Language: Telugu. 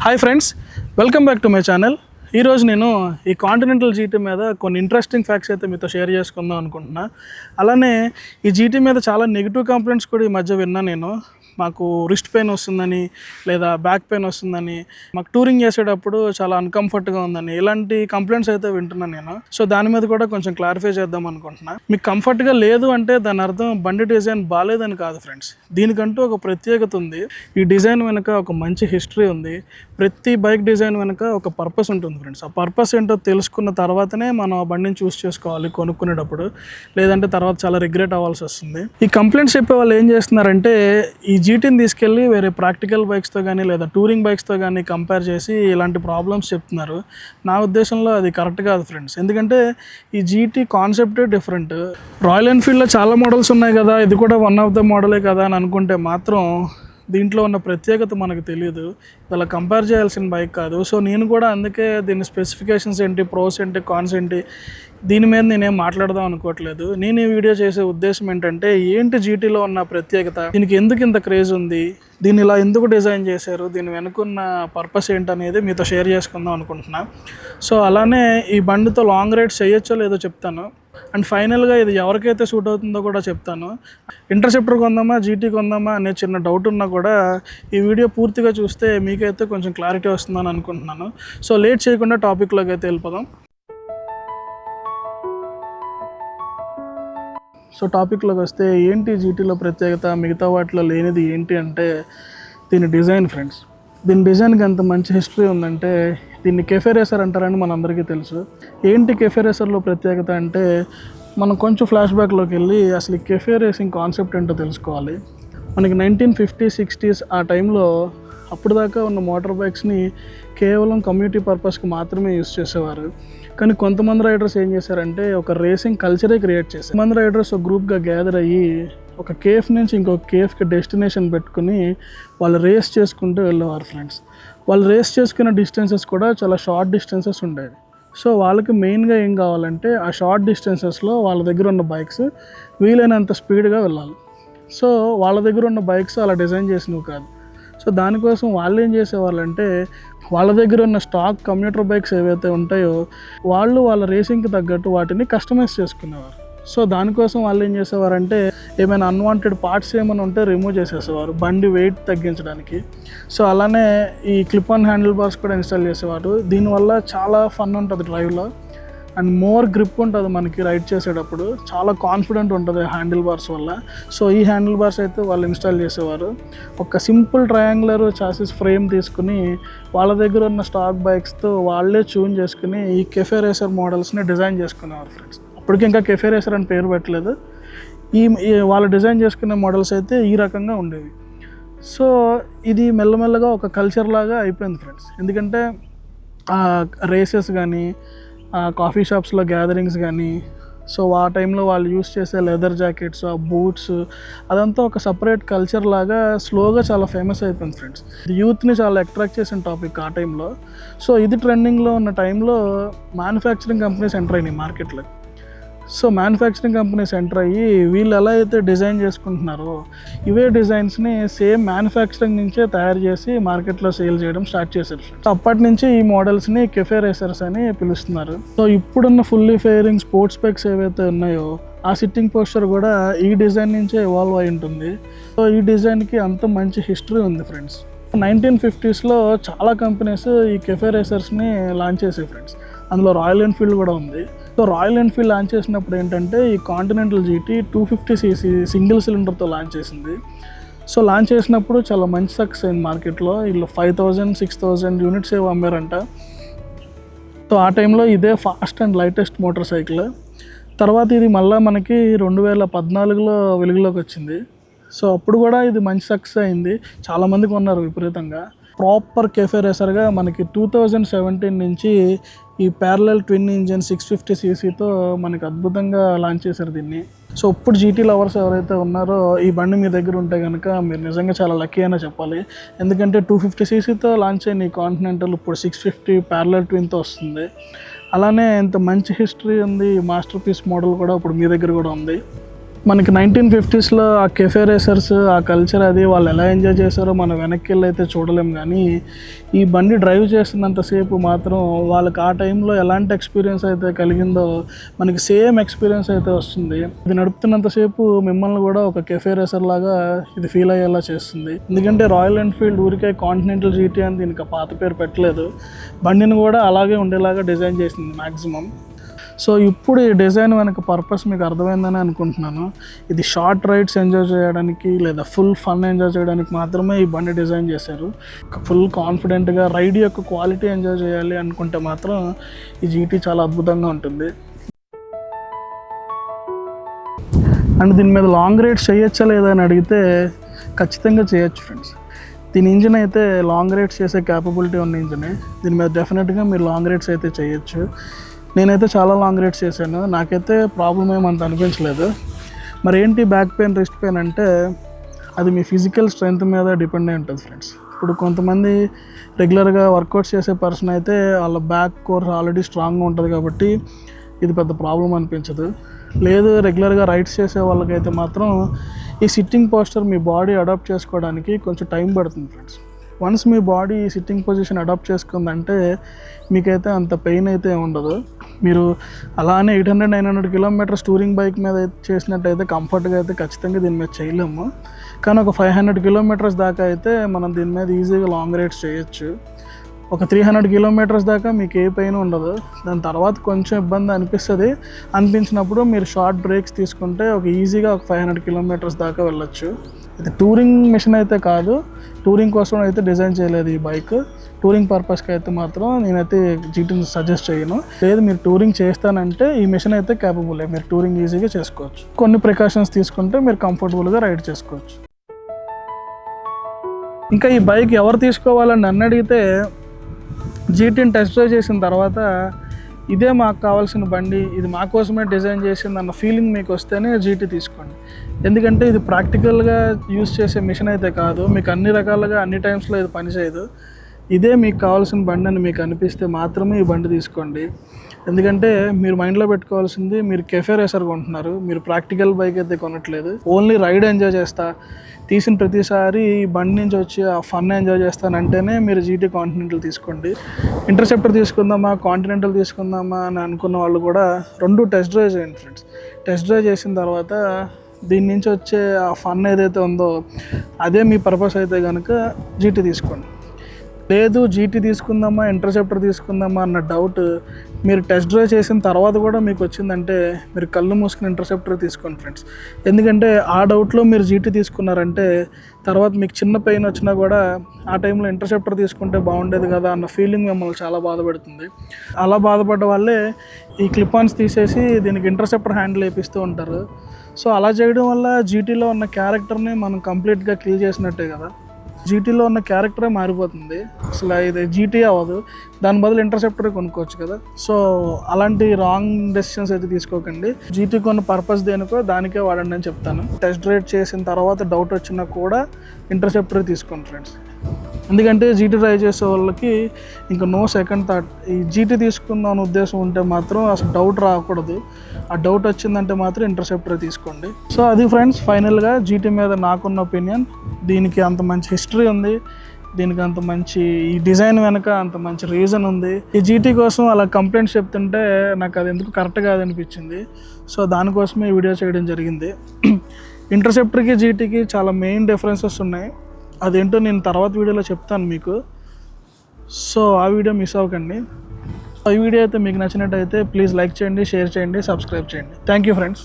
Hi friends, welcome back to my channel. ఈరోజు నేను ఈ కాంటినెంటల్ జీటీ మీద కొన్ని ఇంట్రెస్టింగ్ ఫ్యాక్ట్స్ అయితే మీతో షేర్ చేసుకుందాం అనుకుంటున్నా. అలానే ఈ జీటీ మీద చాలా నెగిటివ్ కంప్లైంట్స్ కూడా ఈ మధ్య విన్నా నేను. మాకు రిస్ట్ పెయిన్ వస్తుందని, లేదా బ్యాక్ పెయిన్ వస్తుందని, మాకు టూరింగ్ చేసేటప్పుడు చాలా అన్కంఫర్ట్గా ఉందని, ఇలాంటి కంప్లైంట్స్ అయితే వింటున్నాను నేను. సో దాని మీద కూడా కొంచెం క్లారిఫై చేద్దాం అనుకుంటున్నా. మీకు కంఫర్ట్గా లేదు అంటే దాని అర్థం బండి డిజైన్ బాగాలేదని కాదు ఫ్రెండ్స్. దీనికంటూ ఒక ప్రత్యేకత ఉంది. ఈ డిజైన్ వెనుక ఒక మంచి హిస్టరీ ఉంది. ప్రతి బైక్ డిజైన్ వెనుక ఒక పర్పస్ ఉంటుంది ఫ్రెండ్స్. ఆ పర్పస్ ఏంటో తెలుసుకున్న తర్వాతనే మనం ఆ బండిని చూస్ చేసుకోవాలి కొనుక్కునేటప్పుడు, లేదంటే తర్వాత చాలా రిగ్రెట్ అవ్వాల్సి వస్తుంది. ఈ కంప్లైంట్స్ చెప్పే వాళ్ళు ఏం చేస్తున్నారంటే ఈ జీటీని తీసుకెళ్ళి వేరే ప్రాక్టికల్ బైక్స్తో కానీ లేదా టూరింగ్ బైక్స్తో కానీ కంపేర్ చేసి ఇలాంటి ప్రాబ్లమ్స్ చెప్తున్నారు. నా ఉద్దేశంలో అది కరెక్ట్ కాదు ఫ్రెండ్స్. ఎందుకంటే ఈ జీటీ కాన్సెప్టే డిఫరెంట్. రాయల్ ఎన్ఫీల్డ్లో చాలా మోడల్స్ ఉన్నాయి కదా, ఇది కూడా వన్ ఆఫ్ ద మోడలే కదా అని అనుకుంటే మాత్రం దీంట్లో ఉన్న ప్రత్యేకత మనకు తెలియదు. ఇలా కంపేర్ చేయాల్సిన బైక్ కాదు. సో నేను కూడా అందుకే దీని స్పెసిఫికేషన్స్ ఏంటి, ప్రోస్ ఏంటి, కాన్స్ ఏంటి, దీని మీద నేనేం మాట్లాడదాం అనుకోవట్లేదు. నేను ఈ వీడియో చేసే ఉద్దేశం ఏంటంటే ఏంటి జీటీలో ఉన్న ప్రత్యేకత, దీనికి ఎందుకు ఇంత క్రేజ్ ఉంది, దీన్ని ఇలా ఎందుకు డిజైన్ చేశారు, దీని వెనుకున్న పర్పస్ ఏంటనేది మీతో షేర్ చేసుకుందాం అనుకుంటున్నా. సో అలానే ఈ బండితో లాంగ్ రైడ్స్ చేయొచ్చో లేదో చెప్తాను. అండ్ ఫైనల్గా ఇది ఎవరికైతే సూట్ అవుతుందో కూడా చెప్తాను. ఇంటర్సెప్టర్ కొందామా, జీటీ కొందామా అనే చిన్న డౌట్ ఉన్నా కూడా ఈ వీడియో పూర్తిగా చూస్తే మీకైతే కొంచెం క్లారిటీ వస్తుందని అనుకుంటున్నాను. సో లేట్ చేయకుండా టాపిక్లోకి అయితే వెళ్ళిపోదాం. సో టాపిక్లోకి వస్తే ఏంటి జీటీలో ప్రత్యేకత, మిగతా వాటిలో లేనిది ఏంటి అంటే దీని డిజైన్ ఫ్రెండ్స్. దీని డిజైన్కి ఎంత మంచి హిస్టరీ ఉందంటే దీన్ని కెఫే రేసర్ అంటారని మనందరికీ తెలుసు. ఏంటి కెఫే రేసర్లో ప్రత్యేకత అంటే మనం కొంచెం ఫ్లాష్ బ్యాక్లోకి వెళ్ళి అసలు కెఫే రేసింగ్ కాన్సెప్ట్ ఏంటో తెలుసుకోవాలి. మనకి 1950s, 60s ఆ టైంలో అప్పుడు దాకా ఉన్న మోటార్ బైక్స్ని కేవలం కమ్యూనిటీ పర్పస్కి మాత్రమే యూస్ చేసేవారు. కానీ కొంతమంది రైడర్స్ ఏం చేశారంటే ఒక రేసింగ్ కల్చరే క్రియేట్ చేశారు. కొంతమంది రైడర్స్ ఒక గ్రూప్గా గ్యాదర్ అయ్యి ఒక కేఫ్ నుంచి ఇంకొక కేఫ్కి డెస్టినేషన్ పెట్టుకుని వాళ్ళు రేస్ చేసుకుంటూ వెళ్ళేవారు ఫ్రెండ్స్. వాళ్ళు రేస్ చేసుకున్న డిస్టెన్సెస్ కూడా చాలా షార్ట్ డిస్టెన్సెస్ ఉండేవి. సో వాళ్ళకి మెయిన్గా ఏం కావాలంటే ఆ షార్ట్ డిస్టెన్సెస్లో వాళ్ళ దగ్గర ఉన్న బైక్స్ వీలైనంత స్పీడ్గా వెళ్ళాలి. సో వాళ్ళ దగ్గర ఉన్న బైక్స్ అలా డిజైన్ చేసినవి కాదు. సో దానికోసం వాళ్ళు ఏం చేసేవాళ్ళంటే వాళ్ళ దగ్గర ఉన్న స్టాక్ కమ్యూటర్ బైక్స్ ఏవైతే ఉంటాయో వాళ్ళు వాళ్ళ రేసింగ్కి తగ్గట్టు వాటిని కస్టమైజ్ చేసుకునేవారు. సో దానికోసం వాళ్ళు ఏం చేసేవారంటే ఏమైనా అన్వాంటెడ్ పార్ట్స్ ఏమైనా ఉంటే రిమూవ్ చేసేసేవారు బండి వెయిట్ తగ్గించడానికి. సో అలానే ఈ క్లిప్ ఆన్ హ్యాండిల్ బార్స్ కూడా ఇన్స్టాల్ చేసేవారు. దీనివల్ల చాలా ఫన్ ఉంటుంది డ్రైవ్లో అండ్ మోర్ గ్రిప్ ఉంటుంది మనకి రైడ్ చేసేటప్పుడు. చాలా కాన్ఫిడెంట్ ఉంటుంది హ్యాండిల్ బార్స్ వల్ల. సో ఈ హ్యాండిల్ బార్స్ అయితే వాళ్ళు ఇన్స్టాల్ చేసేవారు. ఒక సింపుల్ ట్రయాంగులర్ చాసిస్ ఫ్రేమ్ తీసుకుని వాళ్ళ దగ్గర ఉన్న స్టాక్ బైక్స్తో వాళ్ళే ట్యూన్ చేసుకుని ఈ కెఫే రేసర్ మోడల్స్ని డిజైన్ చేసుకునేవారు ఫ్రెండ్స్. అప్పటికి ఇంకా కెఫే రేసర్ అని పేరు పెట్టలేదు. ఈ వాళ్ళు డిజైన్ చేసుకునే మోడల్స్ అయితే ఈ రకంగా ఉండేవి. సో ఇది మెల్లమెల్లగా ఒక కల్చర్ లాగా అయిపోయింది ఫ్రెండ్స్. ఎందుకంటే రేసెస్ కానీ కాఫీ షాప్స్లో గ్యాదరింగ్స్ కానీ, సో ఆ టైంలో వాళ్ళు యూస్ చేసే లెదర్ జాకెట్స్, ఆ బూట్స్, అదంతా ఒక సపరేట్ కల్చర్ లాగా స్లోగా చాలా ఫేమస్ అయిపోయింది ఫ్రెండ్స్. యూత్ని చాలా అట్రాక్ట్ చేసిన టాపిక్ ఆ టైంలో. సో ఇది ట్రెండింగ్లో ఉన్న టైంలో మ్యానుఫ్యాక్చరింగ్ కంపెనీస్ ఎంటర్ అయినాయి మార్కెట్లో. సో మ్యానుఫ్యాక్చరింగ్ కంపెనీస్ ఎంటర్ అయ్యి వీళ్ళు ఎలా అయితే డిజైన్ చేసుకుంటున్నారో ఇవే డిజైన్స్ని సేమ్ మ్యానుఫ్యాక్చరింగ్ నుంచే తయారు చేసి మార్కెట్లో సేల్ చేయడం స్టార్ట్ చేశారు. సో అప్పటి నుంచి ఈ మోడల్స్ని కెఫే రేసర్స్ అని పిలుస్తున్నారు. సో ఇప్పుడున్న ఫుల్లీ ఫెయిరింగ్ స్పోర్ట్స్ బైక్స్ ఏవైతే ఉన్నాయో ఆ సిట్టింగ్ పోస్చర్ కూడా ఈ డిజైన్ నుంచే ఎవాల్వ్ అయి ఉంటుంది. సో ఈ డిజైన్కి అంత మంచి హిస్టరీ ఉంది ఫ్రెండ్స్. 1950sలో చాలా కంపెనీస్ ఈ కెఫే రేసర్స్ని లాంచ్ చేసాయి ఫ్రెండ్స్. అందులో రాయల్ ఎన్ఫీల్డ్ కూడా ఉంది. సో రాయల్ ఎన్ఫీల్డ్ లాంచ్ చేసినప్పుడు ఏంటంటే ఈ కాంటినెంటల్ జీటీ 250cc సింగిల్ సిలిండర్తో లాంచ్ చేసింది. సో లాంచ్ చేసినప్పుడు చాలా మంచి సక్సెస్ అయింది మార్కెట్లో. వీళ్ళు 5,000, 6,000 యూనిట్స్ ఏవో అమ్మారంట. సో ఆ టైంలో ఇదే fast and lightest motor cycle. తర్వాత ఇది మళ్ళీ మనకి 2014లో వెలుగులోకి వచ్చింది. సో అప్పుడు కూడా ఇది మంచి సక్సెస్ అయింది, చాలామంది కొన్నారు విపరీతంగా. ప్రాపర్ కెఫే రేసర్గా మనకి 2017 నుంచి ఈ ప్యారలల్ ట్విన్ ఇంజన్ 650cc మనకి అద్భుతంగా లాంచ్ చేశారు దీన్ని. సో ఇప్పుడు జీటీ లవర్స్ ఎవరైతే ఉన్నారో ఈ బండి మీ దగ్గర ఉంటే కనుక మీరు నిజంగా చాలా లక్కీ అనే చెప్పాలి. ఎందుకంటే 250cc లాంచ్ అయిన ఈ కాంటినెంటల్ ఇప్పుడు 650 ప్యారలల్ ట్విన్తో వస్తుంది. అలానే ఇంత మంచి హిస్టరీ ఉంది. మాస్టర్ పీస్ మోడల్ కూడా ఇప్పుడు మీ దగ్గర కూడా ఉంది. మనకి 1950s ఆ కెఫే రేసర్స్ ఆ కల్చర్ అది వాళ్ళు ఎలా ఎంజాయ్ చేశారో మనం వెనక్కి వెళ్ళి అయితే చూడలేం. కానీ ఈ బండి డ్రైవ్ చేస్తున్నంతసేపు మాత్రం వాళ్ళకి ఆ టైంలో ఎలాంటి ఎక్స్పీరియన్స్ అయితే కలిగిందో మనకి సేమ్ ఎక్స్పీరియన్స్ అయితే వస్తుంది. ఇది నడుపుతున్నంతసేపు మిమ్మల్ని కూడా ఒక కెఫే రేసర్ లాగా ఇది ఫీల్ అయ్యేలా చేస్తుంది. ఎందుకంటే రాయల్ ఎన్ఫీల్డ్ ఊరికే కాంటినెంటల్ జీటీ అని దీనికి పాత పేరు పెట్టలేదు, బండిని కూడా అలాగే ఉండేలాగా డిజైన్ చేసింది మ్యాక్సిమం. సో ఇప్పుడు ఈ డిజైన్ వెనక పర్పస్ మీకు అర్థమైందని అనుకుంటున్నాను. ఇది షార్ట్ రైడ్స్ ఎంజాయ్ చేయడానికి లేదా ఫుల్ ఫన్ ఎంజాయ్ చేయడానికి మాత్రమే ఈ బండి డిజైన్ చేశారు. ఫుల్ కాన్ఫిడెంట్గా రైడ్ యొక్క క్వాలిటీ ఎంజాయ్ చేయాలి అనుకుంటే మాత్రం ఈ జీటీ చాలా అద్భుతంగా ఉంటుంది. అండ్ దీని మీద లాంగ్ రైడ్స్ చేయొచ్చా లేదా అని అడిగితే ఖచ్చితంగా చేయొచ్చు ఫ్రెండ్స్. దీని ఇంజిన్ అయితే లాంగ్ రైడ్స్ చేసే క్యాపబిలిటీ ఉన్న ఇంజినే. దీని మీద డెఫినెట్గా మీరు లాంగ్ రైడ్స్ అయితే చేయొచ్చు. నేనైతే చాలా లాంగ్ రైడ్స్ చేశాను, నాకైతే ప్రాబ్లం ఏమంత అనిపించలేదు. మరి ఏంటి బ్యాక్ పెయిన్ రిస్ట్ పెయిన్ అంటే అది మీ ఫిజికల్ స్ట్రెంగ్త్ మీద డిపెండ్ అయి ఉంటుంది ఫ్రెండ్స్. ఇప్పుడు కొంతమంది రెగ్యులర్గా వర్కౌట్స్ చేసే పర్సన్ అయితే వాళ్ళ బ్యాక్ కోర్ ఆల్రెడీ స్ట్రాంగ్గా ఉంటుంది కాబట్టి ఇది పెద్ద ప్రాబ్లం అనిపించదు. లేదు రెగ్యులర్గా రైడ్స్ చేసే వాళ్ళకైతే మాత్రం ఈ సిట్టింగ్ పోస్చర్ మీ బాడీ అడాప్ట్ చేసుకోవడానికి కొంచెం టైం పడుతుంది ఫ్రెండ్స్. వన్స్ మీ బాడీ ఈ సిట్టింగ్ పొజిషన్ అడాప్ట్ చేసుకుందంటే మీకైతే అంత పెయిన్ అయితే ఉండదు. మీరు అలానే 800-900 కిలోమీటర్స్ టూరింగ్ బైక్ మీద చేసినట్టయితే కంఫర్ట్గా అయితే ఖచ్చితంగా దీని మీద చేయలేము. కానీ ఒక 500 కిలోమీటర్స్ దాకా అయితే మనం దీని మీద ఈజీగా లాంగ్ రైడ్స్ చేయొచ్చు. ఒక 300 కిలోమీటర్స్ దాకా మీకు ఏ పెయిన్ ఉండదు. దాని తర్వాత కొంచెం ఇబ్బంది అనిపించినప్పుడు మీరు షార్ట్ బ్రేక్స్ తీసుకుంటే ఈజీగా ఒక 500 కిలోమీటర్స్ దాకా వెళ్ళొచ్చు. ఇది టూరింగ్ మిషన్ అయితే కాదు, టూరింగ్ కోసం అయితే డిజైన్ చేయలేదు ఈ బైక్. టూరింగ్ పర్పస్కి అయితే మాత్రం నేనైతే జీటీని సజెస్ట్ చేయను. లేదు మీరు టూరింగ్ చేస్తానంటే ఈ మిషన్ అయితే క్యాపబుల్, మీరు టూరింగ్ ఈజీగా చేసుకోవచ్చు. కొన్ని ప్రికాషన్స్ తీసుకుంటే మీరు కంఫర్టబుల్గా రైడ్ చేసుకోవచ్చు. ఇంకా ఈ బైక్ ఎవరు తీసుకోవాలని నన్ను అడిగితే జీటీని టెస్ట్ డ్రైవ్ చేసిన తర్వాత ఇదే మాకు కావాల్సిన బండి, ఇది మా కోసమే డిజైన్ చేసింది అన్న ఫీలింగ్ మీకు వస్తేనే జీటీ తీసుకోండి. ఎందుకంటే ఇది ప్రాక్టికల్గా యూస్ చేసే మిషన్ అయితే కాదు, మీకు అన్ని రకాలుగా అన్ని టైమ్స్లో ఇది పనిచేయదు. ఇదే మీకు కావాల్సిన బండి అని మీకు అనిపిస్తే మాత్రమే ఈ బండి తీసుకోండి. ఎందుకంటే మీరు మైండ్లో పెట్టుకోవాల్సింది మీరు కెఫే రేసర్ కొంటున్నారు, మీరు ప్రాక్టికల్ బైక్ అయితే కొనట్లేదు. ఓన్లీ రైడ్ ఎంజాయ్ చేస్తా, తీసిన ప్రతిసారి ఈ బండి నుంచి వచ్చి ఆ ఫన్ ఎంజాయ్ చేస్తానంటేనే మీరు జీటీ కాంటినెంటల్ తీసుకోండి. ఇంటర్సెప్టర్ తీసుకుందామా కాంటినెంటల్ తీసుకుందామా అని అనుకున్న వాళ్ళు కూడా రెండు టెస్ట్ డ్రైవ్ చేయండి ఫ్రెండ్స్. టెస్ట్ డ్రైవ్ చేసిన తర్వాత దీని నుంచి వచ్చే ఆ ఫన్ ఏదైతే ఉందో అదే మీ పర్పస్ అయితే కనుక జీటీ తీసుకోండి. లేదు జీటీ తీసుకుందామా ఇంటర్సెప్టర్ తీసుకుందామా అన్న డౌట్ మీరు టెస్ట్ డ్రైవ్ చేసిన తర్వాత కూడా మీకు వచ్చిందంటే మీరు కళ్ళు మూసుకుని ఇంటర్సెప్టర్ తీసుకోండి ఫ్రెండ్స్. ఎందుకంటే ఆ డౌట్లో మీరు జీటీ తీసుకున్నారంటే తర్వాత మీకు చిన్న పెయిన్ వచ్చినా కూడా ఆ టైంలో ఇంటర్సెప్టర్ తీసుకుంటే బాగుండేది కదా అన్న ఫీలింగ్ మిమ్మల్ని చాలా బాధపడుతుంది. అలా బాధపడ్డ వాళ్ళే ఈ క్లిప్ ఆన్స్ తీసేసి దీనికి ఇంటర్సెప్టర్ హ్యాండిల్ వేపిస్తూ ఉంటారు. సో అలా చేయడం వల్ల జీటీలో ఉన్న క్యారెక్టర్ని మనం కంప్లీట్గా కిల్ చేసినట్టే కదా. జీటీలో ఉన్న క్యారెక్టరే మారిపోతుంది, అసలు ఇది జీటీ అవ్వదు. దాని బదులు ఇంటర్సెప్టర్ కొనుక్కోవచ్చు కదా. సో అలాంటి రాంగ్ డెసిషన్స్ అయితే తీసుకోకండి. జీటీ కొన్న పర్పస్ దేనికో దానికే వాడండి అని చెప్తాను. టెస్ట్ రైడ్ చేసిన తర్వాత డౌట్ వచ్చినా కూడా ఇంటర్సెప్టర్ తీసుకోండి ఫ్రెండ్స్. ఎందుకంటే జీటీ డ్రైవ్ చేసే వాళ్ళకి ఇంకా నో సెకండ్ థాట్. ఈ జీటీ తీసుకుందాం ఉద్దేశం ఉంటే మాత్రం అసలు డౌట్ రాకూడదు. ఆ డౌట్ వచ్చిందంటే మాత్రం ఇంటర్సెప్టర్ తీసుకోండి. సో అది ఫ్రెండ్స్ ఫైనల్గా జీటీ మీద నాకున్న ఒపీనియన్. దీనికి అంత మంచి హిస్టరీ ఉంది, దీనికి అంత మంచి ఈ డిజైన్ వెనక అంత మంచి రీజన్ ఉంది. ఈ జీటీ కోసం అలా కంప్లైంట్స్ చెప్తుంటే నాకు అది ఎందుకు కరెక్ట్ కాదనిపించింది. సో దానికోసమే ఈ వీడియో చేయడం జరిగింది. ఇంటర్సెప్టర్కి జీటీకి చాలా మెయిన్ డిఫరెన్సెస్ ఉన్నాయి, అదేంటో నేను తర్వాత వీడియోలో చెప్తాను మీకు. సో ఆ వీడియో మిస్ అవ్వకండి. ఈ వీడియో అయితే మీకు నచ్చినట్టయితే ప్లీజ్ లైక్ చేయండి, షేర్ చేయండి, సబ్స్క్రైబ్ చేయండి. Thank you friends.